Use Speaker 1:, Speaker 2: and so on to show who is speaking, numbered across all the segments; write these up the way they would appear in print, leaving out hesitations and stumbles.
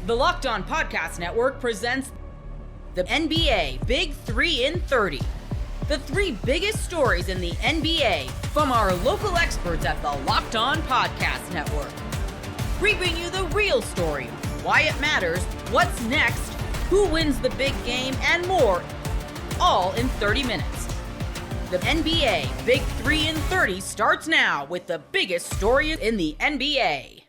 Speaker 1: The Locked On Podcast Network presents the NBA Big 3 in 30. The three biggest stories in the NBA from our local experts at the Locked On Podcast Network. We bring you the real story, why it matters, what's next, who wins the big game, and more, all in 30 minutes. The NBA Big 3 in 30 starts now with the biggest story in the NBA.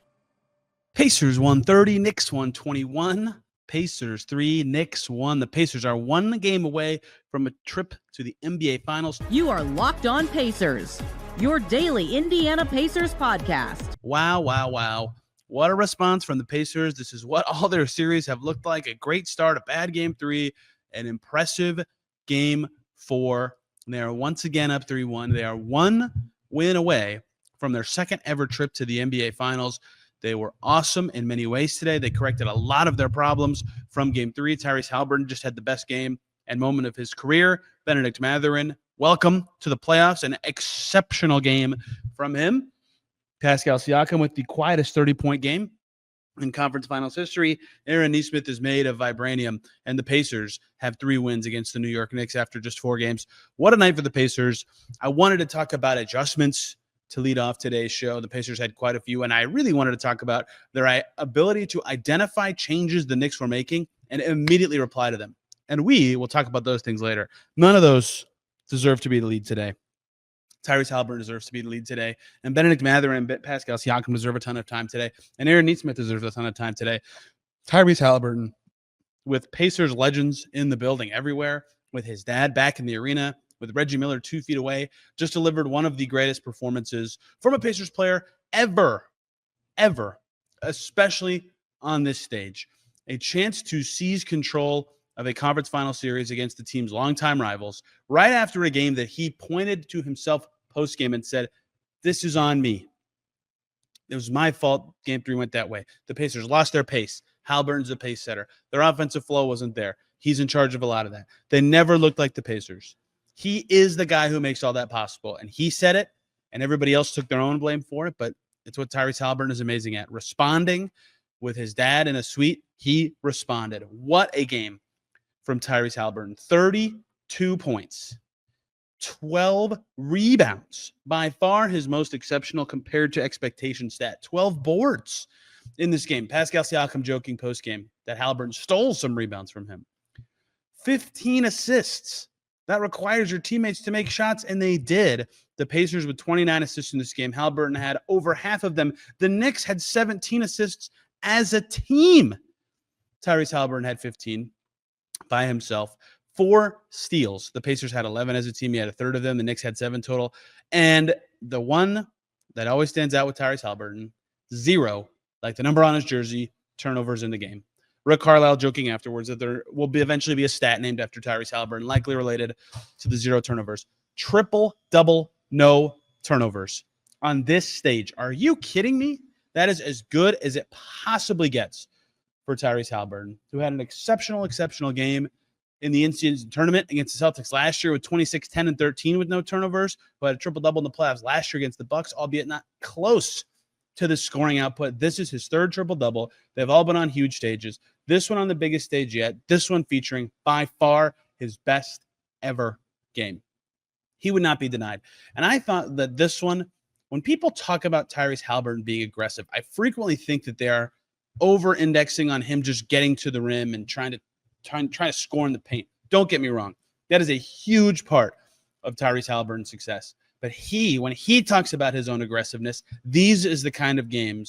Speaker 2: Pacers 130, Knicks 121. Pacers 3, Knicks 1. The Pacers are one game away from a trip to the NBA Finals.
Speaker 3: You are Locked On Pacers, your daily Indiana Pacers podcast.
Speaker 2: Wow. What a response from the Pacers. This is what all their series have looked like. A great start, a bad game 3, an impressive game 4. And they are once again up 3-1. They are one win away from their second ever trip to the NBA Finals. They were awesome in many ways today. They corrected a lot of their problems from game 3. Tyrese Haliburton just had the best game and moment of his career. Benedict Mathurin, welcome to the playoffs. An exceptional game from him. Pascal Siakam with the quietest 30-point game in conference finals history. Aaron Nesmith is made of vibranium, and the Pacers have 3 wins against the New York Knicks after just 4 games. What a night for the Pacers. I wanted to talk about adjustments to lead off today's show. The Pacers had quite a few, and I really wanted to talk about their ability to identify changes the Knicks were making and immediately reply to them. And we will talk about those things later. None of those deserve to be the lead today. Tyrese Haliburton deserves to be the lead today, and Benedict Mathurin and Pascal Siakam deserve a ton of time today, and Aaron Nesmith deserves a ton of time today. Tyrese Haliburton, with Pacers legends in the building everywhere, with his dad back in the arena, with Reggie Miller 2 feet away, just delivered one of the greatest performances from a Pacers player ever, especially on this stage. A chance to seize control of a conference final series against the team's longtime rivals right after a game that he pointed to himself post-game and said, "This is on me. It was my fault. Game 3 went that way." The Pacers lost their pace. Haliburton's a pace setter. Their offensive flow wasn't there. He's in charge of a lot of that. They never looked like the Pacers. He is the guy who makes all that possible. And he said it, and everybody else took their own blame for it, but it's what Tyrese Haliburton is amazing at. Responding with his dad in a suite, he responded. What a game from Tyrese Haliburton. 32 points, 12 rebounds, by far his most exceptional compared to expectation stat. 12 boards in this game. Pascal Siakam joking post-game that Haliburton stole some rebounds from him. 15 assists. That requires your teammates to make shots, and they did. The Pacers with 29 assists in this game. Haliburton had over half of them. The Knicks had 17 assists as a team. Tyrese Haliburton had 15 by himself. 4 steals. The Pacers had 11 as a team. He had a third of them. The Knicks had 7 total. And the one that always stands out with Tyrese Haliburton, 0, like the number on his jersey, turnovers in the game. Rick Carlisle joking afterwards that there will eventually be a stat named after Tyrese Haliburton, likely related to the 0 turnovers. Triple-double, no turnovers on this stage. Are you kidding me? That is as good as it possibly gets for Tyrese Haliburton, who had an exceptional game in the in-season tournament against the Celtics last year with 26, 10, and 13 with no turnovers, who had a triple-double in the playoffs last year against the Bucks, albeit not close to the scoring output. This is his 3rd triple-double. They've all been on huge stages. This one on the biggest stage yet. This one featuring by far his best ever game. He would not be denied. And I thought that this one, when people talk about Tyrese Haliburton being aggressive, I frequently think that they are over-indexing on him just getting to the rim and trying to score in the paint. Don't get me wrong. That is a huge part of Tyrese Haliburton's success. But when he talks about his own aggressiveness, this is the kind of game,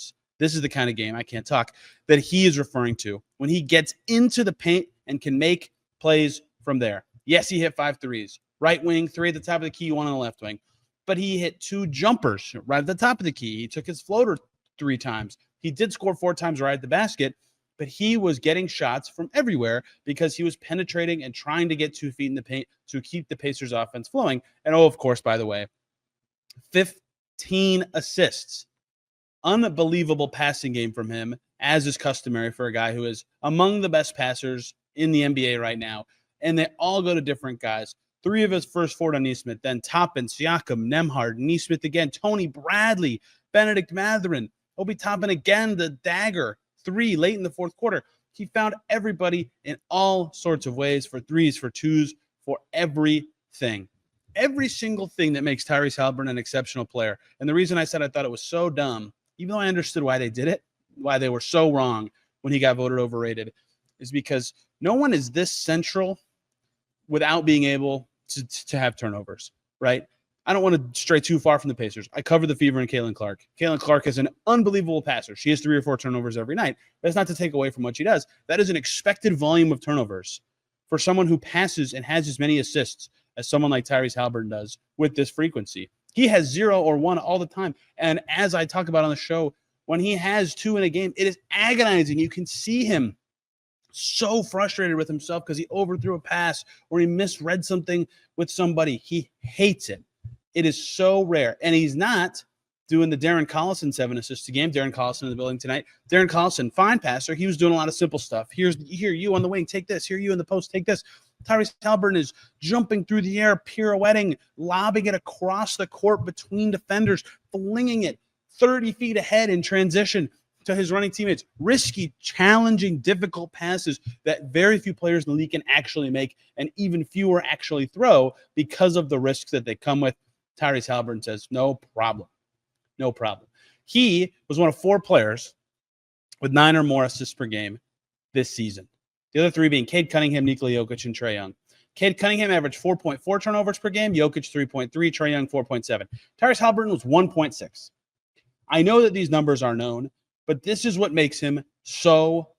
Speaker 2: I can't talk, that he is referring to. When he gets into the paint and can make plays from there. Yes, he hit 5 threes. Right wing, 3 at the top of the key, 1 on the left wing. But he hit 2 jumpers right at the top of the key. He took his floater 3 times. He did score 4 times right at the basket, but he was getting shots from everywhere because he was penetrating and trying to get 2 feet in the paint to keep the Pacers offense flowing. And of course, by the way, 15 assists. Unbelievable passing game from him, as is customary for a guy who is among the best passers in the NBA right now. And they all go to different guys. 3 of his first 4 to Nesmith, then Toppin, Siakam, Nembhard, Nesmith again, Tony Bradley, Benedict Mathurin, Obi Toppin again, the dagger, three late in the fourth quarter. He found everybody in all sorts of ways, for threes, for twos, for everything. Every single thing that makes Tyrese Haliburton an exceptional player. And the reason I said I thought it was so dumb, even though I understood why they did it, why they were so wrong when he got voted overrated, is because no one is this central without being able to have turnovers, right? I don't want to stray too far from the Pacers. I cover the Fever and Caitlin Clark. Caitlin Clark is an unbelievable passer. She has 3 or 4 turnovers every night. That's not to take away from what she does. That is an expected volume of turnovers for someone who passes and has as many assists as someone like Tyrese Haliburton does with this frequency. He has 0 or 1 all the time. And as I talk about on the show, when he has 2 in a game, it is agonizing. You can see him so frustrated with himself because he overthrew a pass or he misread something with somebody. He hates it. It is so rare. And he's not doing the Darren Collison 7 assists a game. Darren Collison in the building tonight. Darren Collison, fine passer. He was doing a lot of simple stuff. Here, you on the wing, take this. Here, you in the post, take this. Tyrese Haliburton is jumping through the air, pirouetting, lobbing it across the court between defenders, flinging it 30 feet ahead in transition to his running teammates. Risky, challenging, difficult passes that very few players in the league can actually make, and even fewer actually throw because of the risks that they come with. Tyrese Haliburton says, no problem. No problem. He was one of 4 players with 9 or more assists per game this season. The other 3 being Cade Cunningham, Nikola Jokic, and Trae Young. Cade Cunningham averaged 4.4 turnovers per game. Jokic 3.3. Trae Young 4.7. Tyrese Haliburton was 1.6. I know that these numbers are known, but this is what makes him so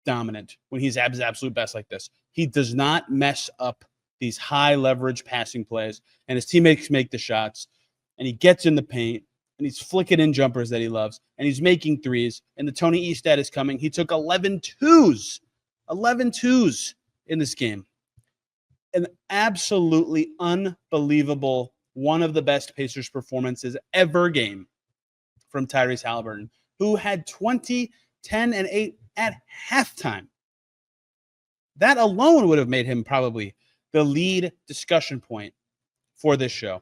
Speaker 2: dominant when he's at his absolute best like this. He does not mess up these high leverage passing plays, and his teammates make the shots, and he gets in the paint, and he's flicking in jumpers that he loves, and he's making threes, and the Tony Eastat is coming. He took 11 twos in this game. An absolutely unbelievable, one of the best Pacers performances ever game from Tyrese Haliburton, who had 20, 10, and 8 at halftime. That alone would have made him probably the lead discussion point for this show.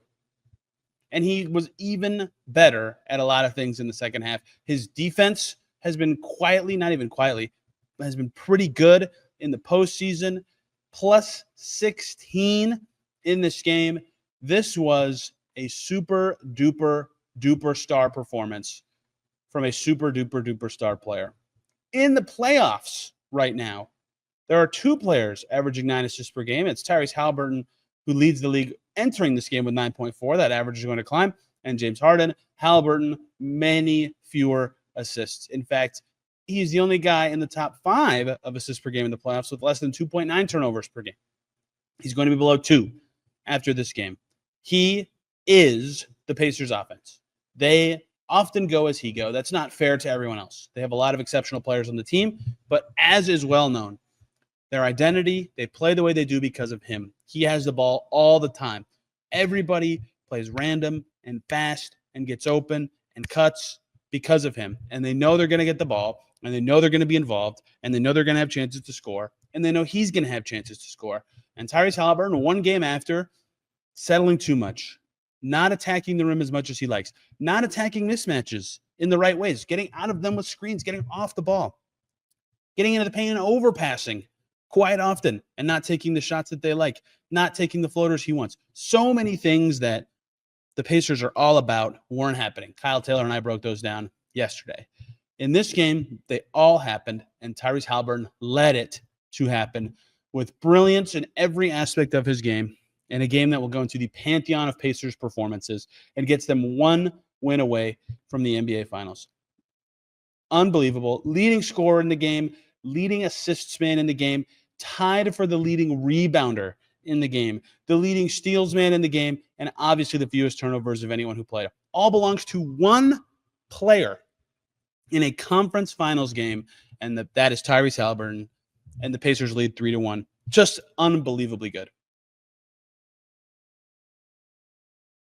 Speaker 2: And he was even better at a lot of things in the second half. His defense has been has been pretty good in the postseason. Plus 16 in this game. This was a super duper star performance from a super duper star player. In the playoffs right now, there are 2 players averaging 9 assists per game. It's Tyrese Haliburton, who leads the league entering this game with 9.4. That average is going to climb. And James Harden. Haliburton, many fewer assists. In fact, he's the only guy in the top 5 of assists per game in the playoffs with less than 2.9 turnovers per game. He's going to be below 2 after this game. He is the Pacers offense. They often go as he go. That's not fair to everyone else. They have a lot of exceptional players on the team, but as is well known, their identity, they play the way they do because of him. He has the ball all the time. Everybody plays random and fast and gets open and cuts because of him. And they know they're going to get the ball, and they know they're going to be involved, and they know they're going to have chances to score, and they know he's going to have chances to score. And Tyrese Haliburton, one game after, settling too much, not attacking the rim as much as he likes, not attacking mismatches in the right ways, getting out of them with screens, getting off the ball, getting into the paint and overpassing quite often, and not taking the shots that they like, not taking the floaters he wants. So many things that the Pacers are all about weren't happening. Kyle Taylor and I broke those down yesterday. In this game, they all happened, and Tyrese Haliburton led it to happen with brilliance in every aspect of his game, in a game that will go into the pantheon of Pacers performances and gets them 1 win away from the NBA Finals. Unbelievable. Leading scorer in the game, leading assists man in the game, tied for the leading rebounder in the game, the leading steals man in the game, and obviously the fewest turnovers of anyone who played. All belongs to one player in a conference finals game, and that is Tyrese Haliburton, and the Pacers lead 3-1. Just unbelievably good.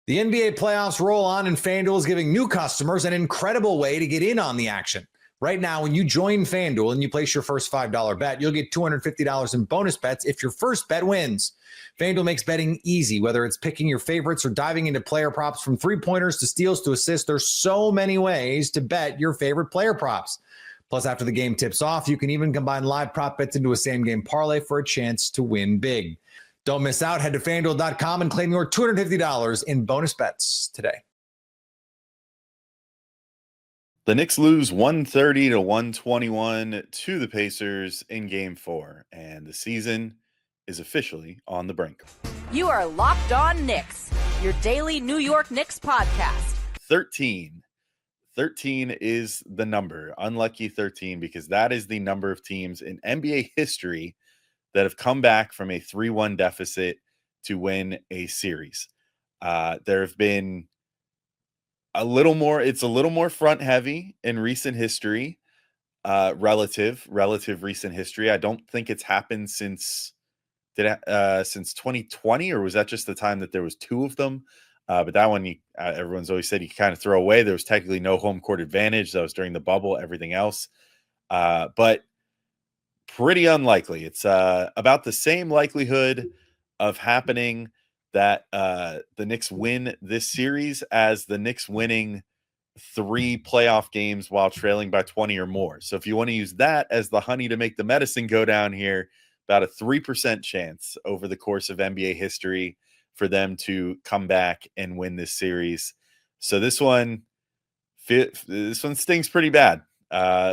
Speaker 4: The NBA playoffs roll on, and FanDuel is giving new customers an incredible way to get in on the action. Right now, when you join FanDuel and you place your first $5 bet, you'll get $250 in bonus bets if your first bet wins. FanDuel makes betting easy, whether it's picking your favorites or diving into player props from 3-pointers to steals to assists. There's so many ways to bet your favorite player props. Plus, after the game tips off, you can even combine live prop bets into a same-game parlay for a chance to win big. Don't miss out. Head to FanDuel.com and claim your $250 in bonus bets today.
Speaker 5: The Knicks lose 130 to 121 to the Pacers in Game 4, and the season is officially on the brink.
Speaker 1: You are Locked On Knicks, your daily New York Knicks podcast.
Speaker 5: 13 is the number. Unlucky 13, because that is the number of teams in NBA history that have come back from a 3-1 deficit to win a series. There have been it's a little more front heavy in recent history, relative recent history. I don't think it's happened since 2020, or was that just the time that there was 2 of them? But that one, everyone's always said you kind of throw away. There was technically no home court advantage. That was during the bubble, everything else. But pretty unlikely. It's about the same likelihood of happening that the Knicks win this series as the Knicks winning 3 playoff games while trailing by 20 or more. So if you want to use that as the honey to make the medicine go down here, about a 3% chance over the course of NBA history for them to come back and win this series. So this one stings pretty bad.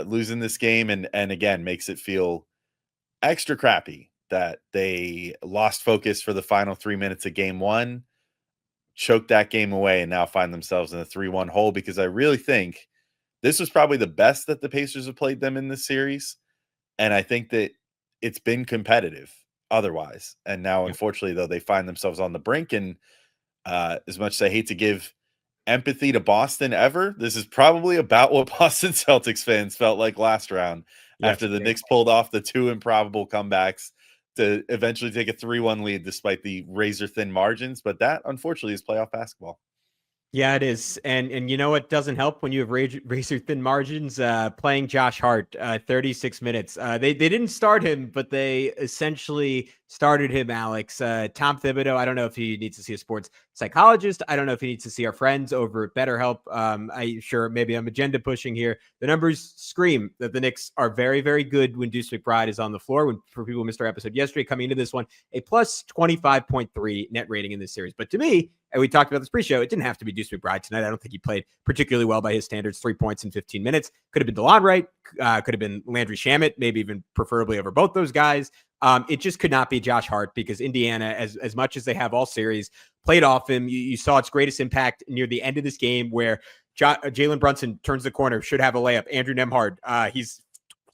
Speaker 5: Losing this game and again makes it feel extra crappy that they lost focus for the final 3 minutes of Game 1, choked that game away, and now find themselves in a 3-1 hole, because I really think this was probably the best that the Pacers have played them in this series. And I think that it's been competitive otherwise. And now, unfortunately, though, they find themselves on the brink. And as much as I hate to give empathy to Boston ever, this is probably about what Boston Celtics fans felt like last round after the Knicks pulled off the 2 improbable comebacks to eventually take a 3-1 lead despite the razor-thin margins. But that, unfortunately, is playoff basketball.
Speaker 6: Yeah, it is. And you know what doesn't help when you have razor-thin margins? Playing Josh Hart, 36 minutes. They didn't start him, but they essentially started him, Alex. Tom Thibodeau, I don't know if he needs to see a sports psychologist. I don't know if he needs to see our friends over at BetterHelp. Maybe I'm agenda pushing here. The numbers scream that the Knicks are very, very good when Deuce McBride is on the floor. For people who missed our episode yesterday, coming into this one, a plus 25.3 net rating in this series. But to me, and we talked about this pre-show, it didn't have to be Deuce McBride tonight. I don't think he played particularly well by his standards. 3 points in 15 minutes. Could have been DeLon Wright. Could have been Landry Shamet, maybe even preferably over both those guys. It just could not be Josh Hart, because Indiana, as much as they have all series, played off him. You saw its greatest impact near the end of this game where Jalen Brunson turns the corner, should have a layup. Andrew Nembhard, he's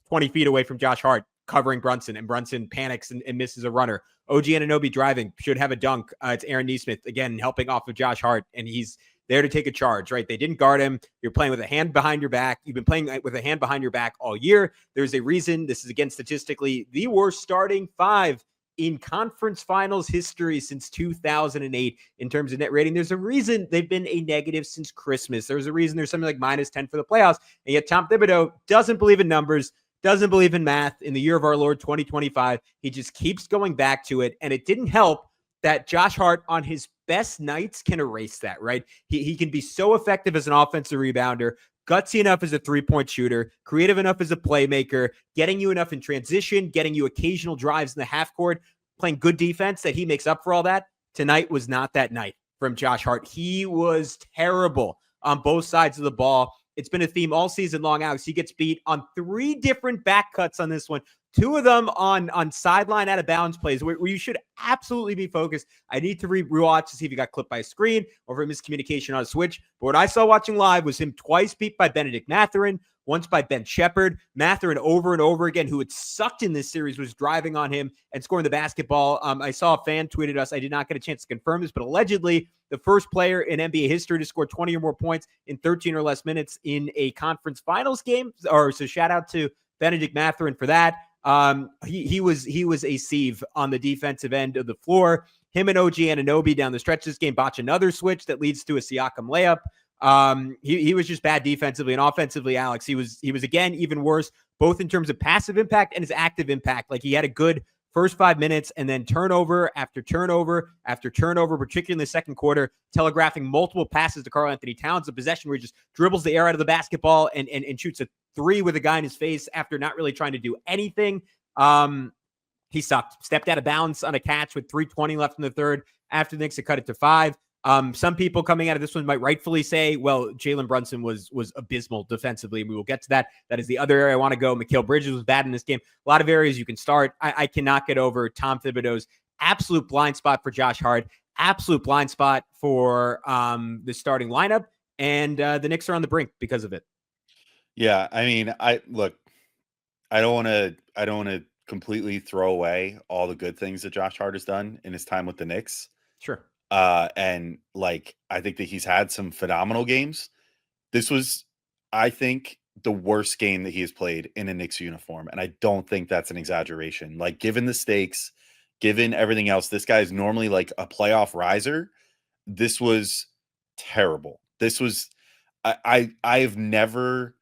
Speaker 6: 20 feet away from Josh Hart, covering Brunson, and Brunson panics and misses a runner. OG Anunoby driving, should have a dunk. It's Aaron Nesmith, again, helping off of Josh Hart, and he's there to take a charge, right? They didn't guard him. You're playing with a hand behind your back. You've been playing with a hand behind your back all year. There's a reason this is, again, statistically the worst starting 5 in conference finals history since 2008 in terms of net rating. There's a reason they've been a negative since Christmas. There's a reason there's something like minus 10 for the playoffs. And yet Tom Thibodeau doesn't believe in numbers, doesn't believe in math in the year of our Lord 2025. He just keeps going back to it. And it didn't help that Josh Hart on his best nights can erase that, right? He can be so effective as an offensive rebounder, gutsy enough as a three-point shooter, creative enough as a playmaker, getting you enough in transition, getting you occasional drives in the half court, playing good defense that he makes up for all that. Tonight was not that night from Josh Hart. He was terrible on both sides of the ball. It's been a theme all season long, Alex. He gets beat on 3 different back cuts on this one. 2 of them on sideline out of bounds plays where you should absolutely be focused. I need to rewatch to see if he got clipped by a screen or for miscommunication on a switch. But what I saw watching live was him twice beat by Benedict Mathurin, once by Ben Shepherd. Mathurin over and over again, who had sucked in this series, was driving on him and scoring the basketball. I saw a fan tweeted us. I did not get a chance to confirm this, but allegedly the first player in NBA history to score 20 or more points in 13 or less minutes in a conference finals game. So shout out to Benedict Mathurin for that. He was a sieve on the defensive end of the floor. Him and OG Anunoby down the stretch this game botch another switch that leads to a Siakam layup. He was just bad defensively and offensively, Alex. He was again even worse, both in terms of passive impact and his active impact. Like, he had a good first 5 minutes and then turnover after turnover after turnover, particularly in the second quarter, telegraphing multiple passes to Karl Anthony Towns, a possession where he just dribbles the air out of the basketball and shoots a three with a guy in his face after not really trying to do anything. He stepped out of bounds on a catch with 3:20 left in the third after the Knicks had cut it to 5. Some people coming out of this one might rightfully say, well, Jalen Brunson was abysmal defensively, and we will get to that. That is the other area I want to go. Mikal Bridges was bad in this game. A lot of areas you can start. I cannot get over Tom Thibodeau's absolute blind spot for Josh Hart, absolute blind spot for the starting lineup, and the Knicks are on the brink because of it.
Speaker 5: Yeah, I mean, I don't want to completely throw away all the good things that Josh Hart has done in his time with the Knicks.
Speaker 6: Sure.
Speaker 5: And like, I think that he's had some phenomenal games. This was, I think, the worst game that he has played in a Knicks uniform. And I don't think that's an exaggeration. Like, given the stakes, given everything else, this guy is normally like a playoff riser. This was terrible. This was, I've never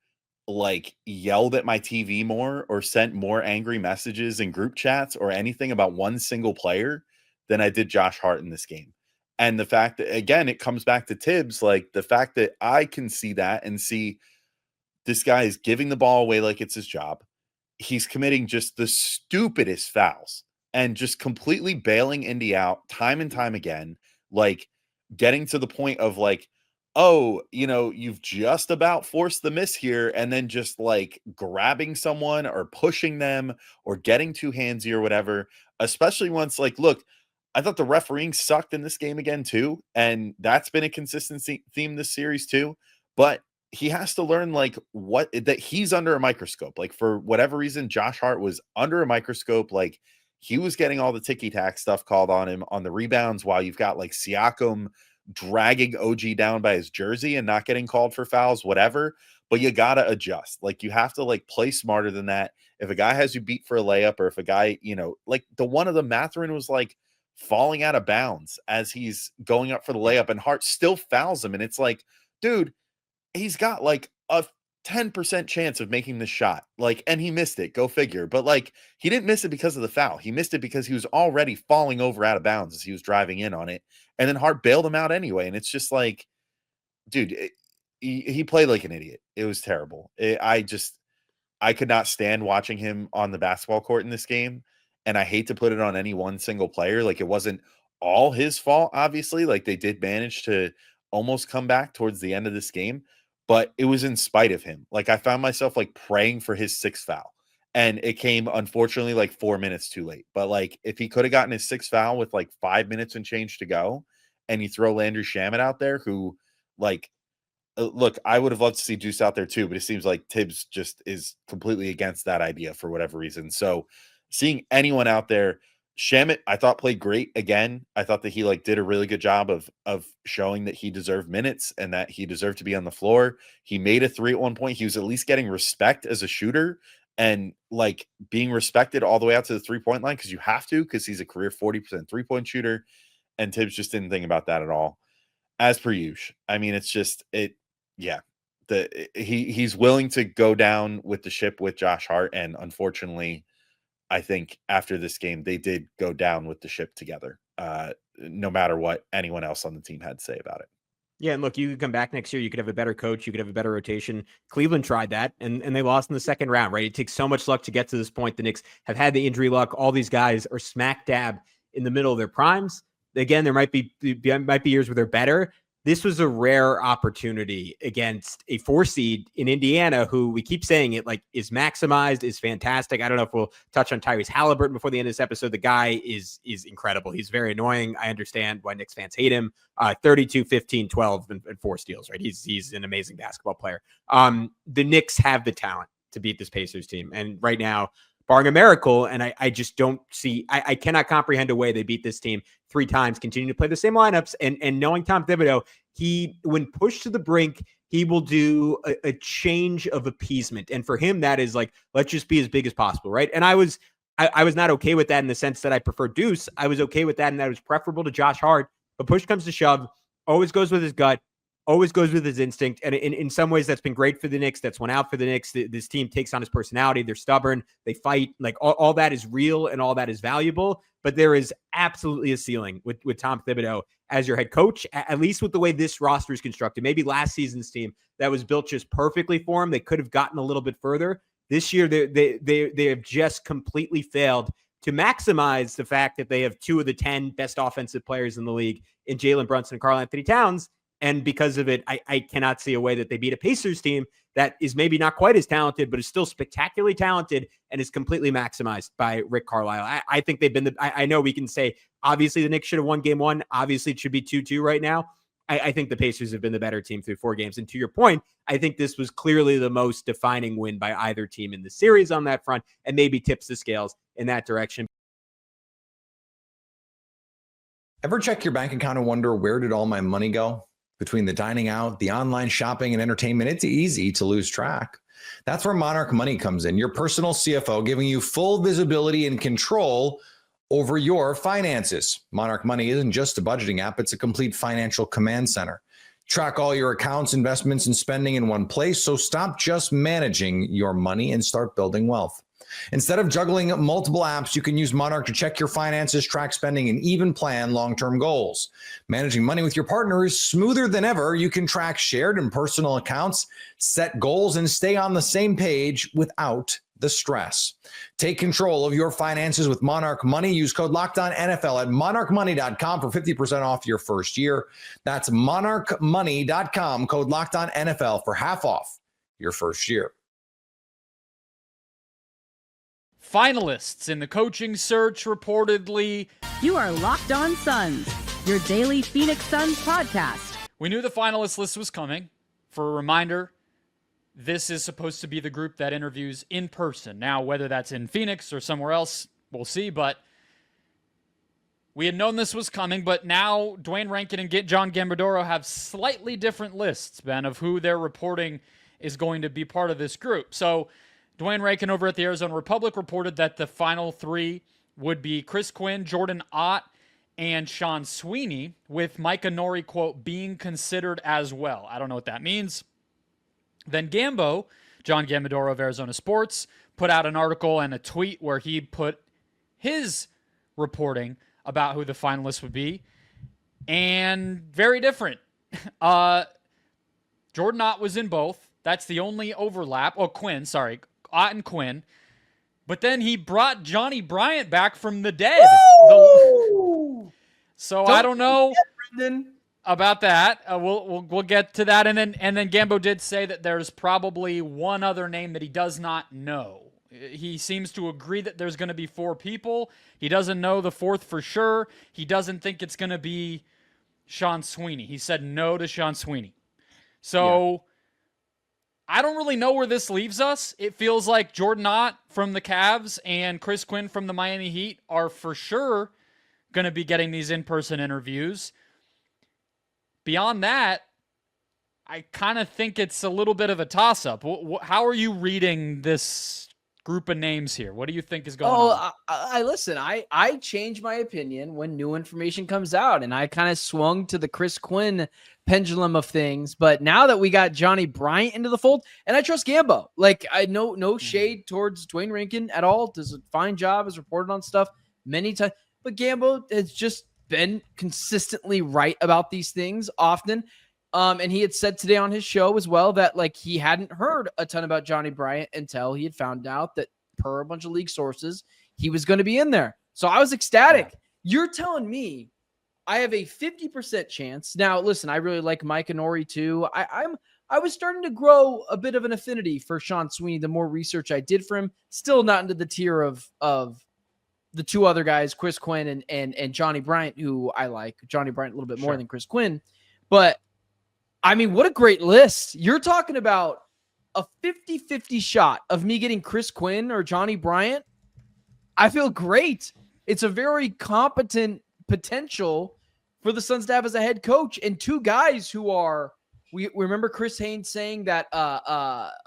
Speaker 5: like yelled at my TV more or sent more angry messages in group chats or anything about one single player than I did Josh Hart in this game. And the fact that, again, it comes back to Tibbs, like the fact that I can see that and see this guy is giving the ball away like it's his job. He's committing just the stupidest fouls and just completely bailing Indy out time and time again, like getting to the point of like, oh, you've just about forced the miss here, and then just like grabbing someone or pushing them or getting too handsy or whatever, especially once like, look, I thought the refereeing sucked in this game again too, and that's been a consistent theme this series too, but he has to learn like that he's under a microscope. Like for whatever reason, Josh Hart was under a microscope. Like he was getting all the ticky-tack stuff called on him on the rebounds while you've got like Siakam dragging OG down by his jersey and not getting called for fouls, whatever. But you got to adjust. Like you have to like play smarter than that. If a guy has you beat for a layup, or if a guy, like the one of the Mathurin was like falling out of bounds as he's going up for the layup and Hart still fouls him. And it's like, dude, he's got like a 10% chance of making this shot. Like, and he missed it. Go figure. But like, he didn't miss it because of the foul. He missed it because he was already falling over out of bounds as he was driving in on it. And then Hart bailed him out anyway. And it's just like, dude, he played like an idiot. It was terrible. I could not stand watching him on the basketball court in this game. And I hate to put it on any one single player. Like it wasn't all his fault, obviously. Like they did manage to almost come back towards the end of this game, but it was in spite of him. Like I found myself like praying for his 6th foul, and it came unfortunately like 4 minutes too late. But like if he could have gotten his 6th foul with like 5 minutes and change to go, and you throw Landry Shamet out there, who like, look, I would have loved to see Deuce out there too, but it seems like Tibbs just is completely against that idea for whatever reason. So seeing anyone out there, Shamet, I thought played great again. I thought that he like did a really good job of showing that he deserved minutes and that he deserved to be on the floor. He made a 3 at one point. He was at least getting respect as a shooter and like being respected all the way out to the 3-point line, because you have to, because he's a career 40% 3-point shooter. And Tibbs just didn't think about that at all. As per usual. I mean, it's just he's willing to go down with the ship with Josh Hart, and unfortunately, I think after this game, they did go down with the ship together, no matter what anyone else on the team had to say about it.
Speaker 6: Yeah, and look, you could come back next year. You could have a better coach. You could have a better rotation. Cleveland tried that, and they lost in the second round, right? It takes so much luck to get to this point. The Knicks have had the injury luck. All these guys are smack dab in the middle of their primes. Again, there might be years where they're better. This was a rare opportunity against a 4 seed in Indiana, who we keep saying it like is maximized, is fantastic. I don't know if we'll touch on Tyrese Halliburton before the end of this episode. The guy is incredible. He's very annoying. I understand why Knicks fans hate him. 32, 15, 12, and 4 steals, right? He's an amazing basketball player. The Knicks have the talent to beat this Pacers team. And right now, barring a miracle, and I just don't see, I cannot comprehend a way they beat this team 3 times, continue to play the same lineups, and knowing Tom Thibodeau, when pushed to the brink, he will do a change of appeasement. And for him, that is like, let's just be as big as possible, right? And I was not okay with that in the sense that I prefer Deuce. I was okay with that, and that was preferable to Josh Hart. But push comes to shove, always goes with his gut, always goes with his instinct. And in some ways, that's been great for the Knicks. That's went out for the Knicks. This team takes on his personality. They're stubborn. They fight. Like all that is real and all that is valuable. But there is absolutely a ceiling with Tom Thibodeau as your head coach, at least with the way this roster is constructed. Maybe last season's team that was built just perfectly for him. They could have gotten a little bit further. This year, they have just completely failed to maximize the fact that they have 2 of the 10 best offensive players in the league in Jalen Brunson and Karl-Anthony Towns. And because of it, I cannot see a way that they beat a Pacers team that is maybe not quite as talented, but is still spectacularly talented and is completely maximized by Rick Carlisle. I think they've been I know we can say, obviously, the Knicks should have won game 1. Obviously, it should be 2-2 right now. I think the Pacers have been the better team through 4 games. And to your point, I think this was clearly the most defining win by either team in the series on that front, and maybe tips the scales in that direction.
Speaker 4: Ever check your bank account and wonder, where did all my money go? Between the dining out, the online shopping, and entertainment, it's easy to lose track. That's where Monarch Money comes in, your personal CFO, giving you full visibility and control over your finances. Monarch Money isn't just a budgeting app, it's a complete financial command center. Track all your accounts, investments, and spending in one place, so stop just managing your money and start building wealth. Instead of juggling multiple apps, you can use Monarch to check your finances, track spending, and even plan long-term goals. Managing money with your partner is smoother than ever. You can track shared and personal accounts, set goals, and stay on the same page without the stress. Take control of your finances with Monarch Money. Use code LOCKEDONNFL at monarchmoney.com for 50% off your first year. That's monarchmoney.com, code LOCKEDONNFL for half off your first year.
Speaker 7: Finalists in the coaching search reportedly.
Speaker 3: You are Locked On Suns, your daily Phoenix Suns podcast.
Speaker 7: We knew the finalist list was coming. For a reminder, this is supposed to be the group that interviews in person. Now, whether that's in Phoenix or somewhere else, we'll see. But we had known this was coming, but now Dwayne Rankin and John Gambadoro have slightly different lists, Ben, of who they're reporting is going to be part of this group. So Dwayne Rankin over at the Arizona Republic reported that the final 3 would be Chris Quinn, Jordan Ott, and Sean Sweeney, with Micah Nori, quote, being considered as well. I don't know what that means. Then Gambo, John Gambadoro of Arizona Sports, put out an article and a tweet where he put his reporting about who the finalists would be. And very different. Jordan Ott was in both. That's the only overlap. Oh, Quinn, sorry. Ott and Quinn. But then he brought Johnny Bryant back from the dead. I don't know about that. We'll get to that. And then Gambo did say that there's probably one other name that he does not know. He seems to agree that there's going to be 4 people. He doesn't know the 4th for sure. He doesn't think it's going to be Sean Sweeney. He said no to Sean Sweeney. So... yeah. I don't really know where this leaves us. It feels like Jordan Ott from the Cavs and Chris Quinn from the Miami Heat are for sure going to be getting these in-person interviews. Beyond that, I kind of think it's a little bit of a toss-up. How are you reading this group of names here? What do you think is going on?
Speaker 8: Listen, I change my opinion when new information comes out, and I kind of swung to the Chris Quinn pendulum of things. But now that we got Johnny Bryant into the fold, and I trust Gambo, like I know no shade towards Dwayne Rankin at all. Does a fine job, has reported on stuff many times, but Gambo has just been consistently right about these things often. And he had said today on his show as well that like he hadn't heard a ton about Johnny Bryant until he had found out that per a bunch of league sources, he was going to be in there. So I was ecstatic. You're telling me I have a 50% chance. Now, listen, I really like Micah Nori too. I was starting to grow a bit of an affinity for Sean Sweeney the more research I did for him. Still not into the tier of the 2 other guys, Chris Quinn and Johnny Bryant, who I like. Johnny Bryant a little bit more than Chris Quinn. But I mean, what a great list. You're talking about a 50-50 shot of me getting Chris Quinn or Johnny Bryant. I feel great. It's a very competent potential for the Suns to have as a head coach, and 2 guys who are, we remember Chris Haynes saying that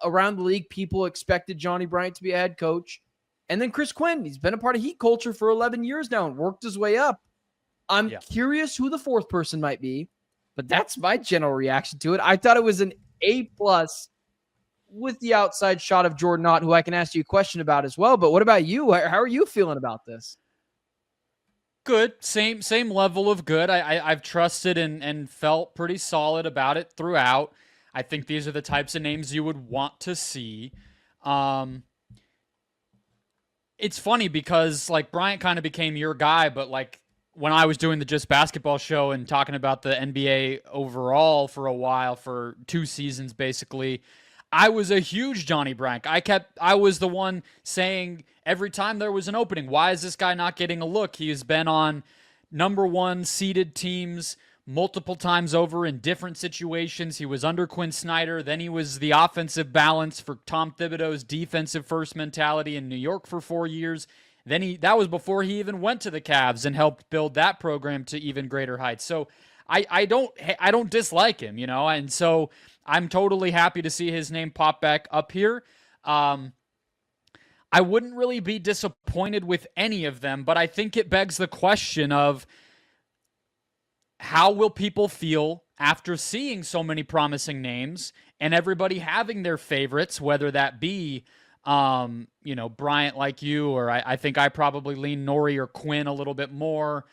Speaker 8: around the league, people expected Johnny Bryant to be a head coach. And then Chris Quinn, he's been a part of Heat culture for 11 years now and worked his way up. I'm curious who the 4th person might be. But that's my general reaction to it. I thought it was an A+ with the outside shot of Jordan Ott, who I can ask you a question about as well. But what about you? How are you feeling about this?
Speaker 7: Good. Same level of good. I've trusted and felt pretty solid about it throughout. I think these are the types of names you would want to see. It's funny because like Bryant kind of became your guy, but like when I was doing the Just Basketball show and talking about the NBA overall for a while, for 2 seasons basically, I was a huge Johnny Bryant. I was the one saying every time there was an opening, why is this guy not getting a look? He has been on number 1 seeded teams multiple times over in different situations. He was under Quinn Snyder. Then he was the offensive balance for Tom Thibodeau's defensive first mentality in New York for 4 years. Then that was before he even went to the Cavs and helped build that program to even greater heights. So I don't dislike him, you know, and so I'm totally happy to see his name pop back up here. I wouldn't really be disappointed with any of them, but I think it begs the question of how will people feel after seeing so many promising names and everybody having their favorites, whether that be, Bryant like you, or I think I probably lean Norrie or Quinn a little bit more.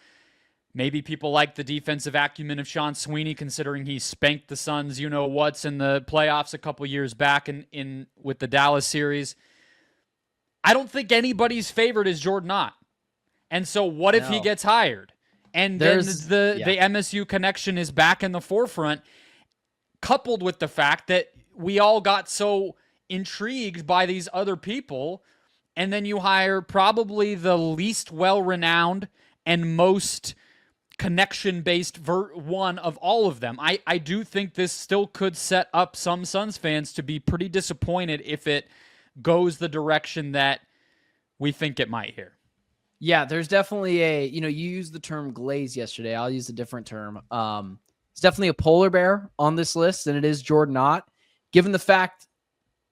Speaker 7: Maybe people like the defensive acumen of Sean Sweeney, considering he spanked the Suns, what's in the playoffs a couple years back in with the Dallas series. I don't think anybody's favorite is Jordan Ott. And so what if he gets hired? And then the MSU connection is back in the forefront, coupled with the fact that we all got so intrigued by these other people, and then you hire probably the least well-renowned and most connection-based one of all of them. I do think this still could set up some Suns fans to be pretty disappointed if it goes the direction that we think it might here.
Speaker 8: Yeah, there's definitely you used the term glaze yesterday. I'll use a different term. It's definitely a polar bear on this list, and it is Jordan Ott, given the fact,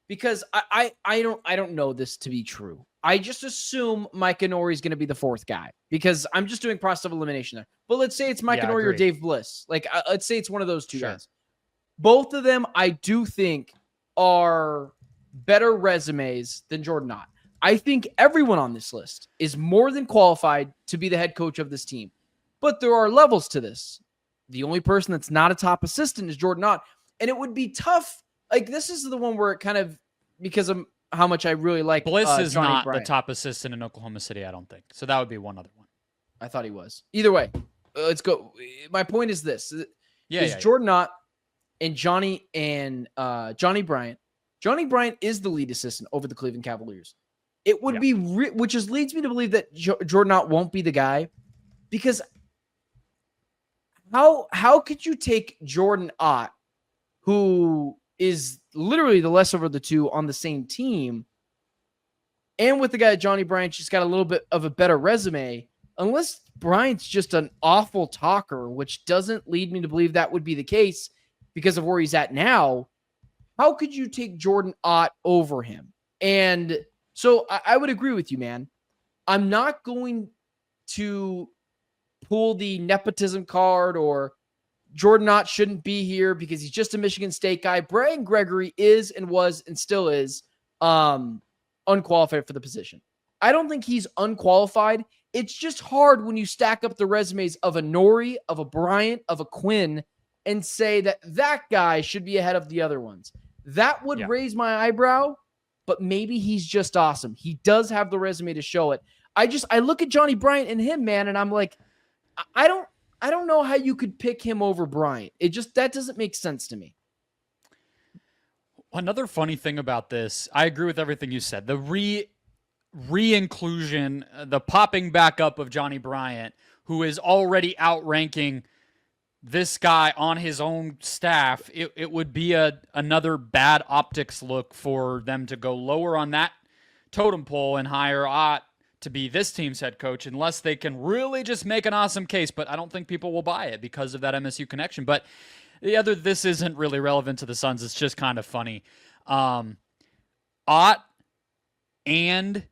Speaker 8: because I don't know this to be true. I just assume Micah Norrie is going to be the 4th guy because I'm just doing process of elimination there. But let's say it's Micah Norrie or Dave Bliss. Like, let's say it's one of those two guys. Both of them, I do think, are better resumes than Jordan Ott. I think everyone on this list is more than qualified to be the head coach of this team. But there are levels to this. The only person that's not a top assistant is Jordan Ott. And it would be tough. Like, this is the one where it kind of, because of how much I really like
Speaker 7: Bliss is
Speaker 8: Johnny
Speaker 7: not
Speaker 8: Bryant.
Speaker 7: the top assistant in Oklahoma City, I don't think. So that would be one other one.
Speaker 8: I thought he was. Either way, let's go. My point is this. Jordan Ott and Johnny Bryant. Johnny Bryant is the lead assistant over the Cleveland Cavaliers. It would be, which leads me to believe that Jordan Ott won't be the guy, because how could you take Jordan Ott, who is literally the lesser of the two on the same team, and with the guy Johnny Bryant just got a little bit of a better resume, unless Bryant's just an awful talker, which doesn't lead me to believe that would be the case because of where he's at now. How could you take Jordan Ott over him? And so I would agree with you, man. I'm not going to pull the nepotism card or Jordan Ott shouldn't be here because he's just a Michigan State guy. Brian Gregory is and was and still is unqualified for the position. I don't think he's unqualified. It's just hard when you stack up the resumes of a Norrie, of a Bryant, of a Quinn, and say that guy should be ahead of the other ones. That would raise my eyebrow, but maybe he's just awesome. He does have the resume to show it. I look at Johnny Bryant and him, man, and I'm like, I don't know how you could pick him over Bryant. That doesn't make sense to me.
Speaker 7: Another funny thing about this, I agree with everything you said. The re-inclusion, the popping back up of Johnny Bryant, who is already outranking this guy on his own staff, it would be another bad optics look for them to go lower on that totem pole and hire Ott to be this team's head coach, unless they can really just make an awesome case. But I don't think people will buy it because of that MSU connection. But this isn't really relevant to the Suns. It's just kind of funny. Ott and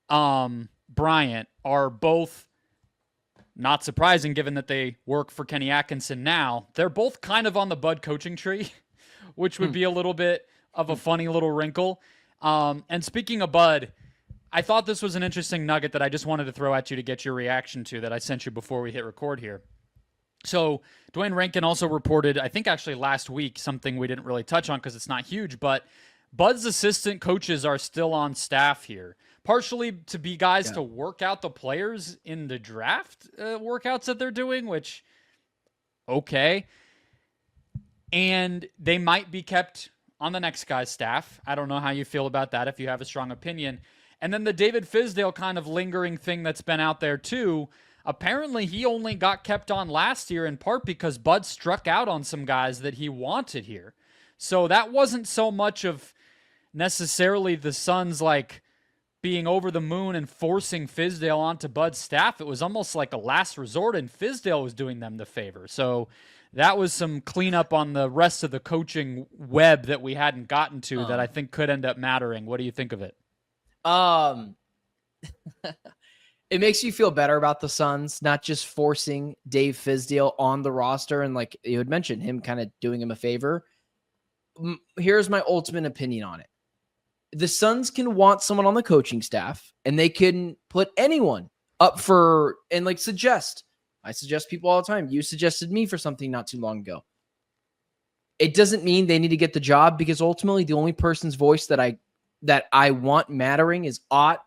Speaker 7: Bryant are both not surprising given that they work for Kenny Atkinson now. They're both kind of on the Bud coaching tree, which would be a little bit of a funny little wrinkle. And speaking of Bud, I thought this was an interesting nugget that I just wanted to throw at you to get your reaction to that I sent you before we hit record here. So Dwayne Rankin also reported, I think actually last week, something we didn't really touch on because it's not huge, but Bud's assistant coaches are still on staff here, partially to be guys to work out the players in the draft workouts that they're doing, which, okay. And they might be kept on the next guy's staff. I don't know how you feel about that if you have a strong opinion. And then the David Fizdale kind of lingering thing that's been out there too. Apparently he only got kept on last year in part because Bud struck out on some guys that he wanted here. So that wasn't so much of necessarily the Suns like being over the moon and forcing Fizdale onto Bud's staff. It was almost like a last resort, and Fizdale was doing them the favor. So that was some cleanup on the rest of the coaching web that we hadn't gotten to that I think could end up mattering. What do you think of it?
Speaker 8: It makes you feel better about the Suns, not just forcing Dave Fizdale on the roster and, like you had mentioned, him kind of doing him a favor. Here's my ultimate opinion on it. The Suns can want someone on the coaching staff, and they can put anyone up for and like suggest. I suggest people all the time. You suggested me for something not too long ago. It doesn't mean they need to get the job, because ultimately the only person's voice that I want mattering is Ott,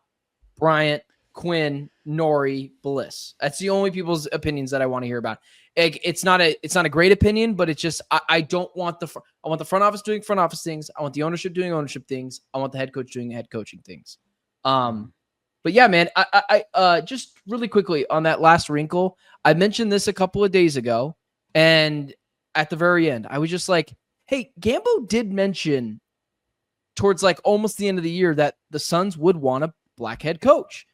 Speaker 8: Bryant, Quinn, Norrie, Bliss. That's the only people's opinions that I want to hear about. It's not a great opinion, but it's just I don't want I want the front office doing front office things. I want the ownership doing ownership things. I want the head coach doing head coaching things. But yeah, man, I just really quickly on that last wrinkle, I mentioned this a couple of days ago, and at the very end, I was just like, hey, Gambo did mention towards like almost the end of the year that the Suns would want a black head coach.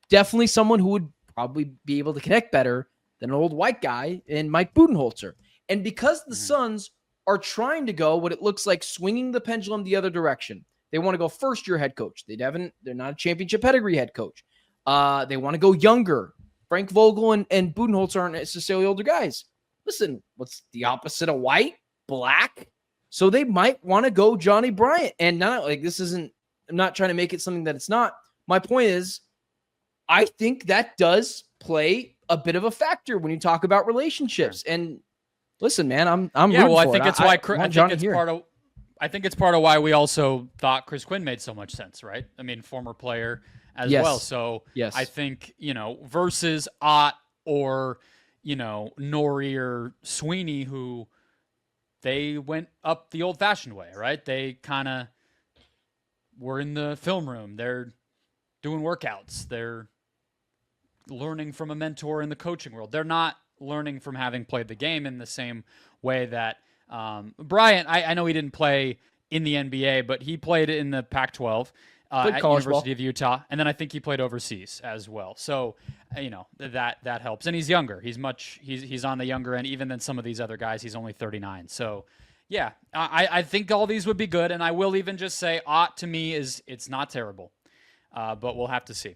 Speaker 8: Definitely someone who would probably be able to connect better than an old white guy in Mike Budenholzer. And because the Suns are trying to go what it looks like swinging the pendulum the other direction, they want to go first-year head coach. They're not a championship pedigree head coach. They want to go younger. Frank Vogel and Budenholzer aren't necessarily older guys. Listen, what's the opposite of white? Black. So they might want to go Johnny Bryant. And not like I'm not trying to make it something that it's not. My point is, I think that does play a bit of a factor when you talk about relationships. And listen, man, I'm
Speaker 7: well, I
Speaker 8: think
Speaker 7: it's why I think it's part of why we also thought Chris Quinn made so much sense, right? I mean, former player as well. So I think, versus Ott or, Norrie or Sweeney, who they went up the old fashioned way, right? They kind of were in the film room. They're doing workouts. They're learning from a mentor in the coaching world. They're not learning from having played the game in the same way that Bryant, I know he didn't play in the NBA, but he played in the Pac-12 at University of Utah, and then I think he played overseas as well. So, that helps. And he's younger. He's on the younger end even than some of these other guys. He's only 39. So, yeah, I think all these would be good, and I will even just say Ott to me it's not terrible, but we'll have to see.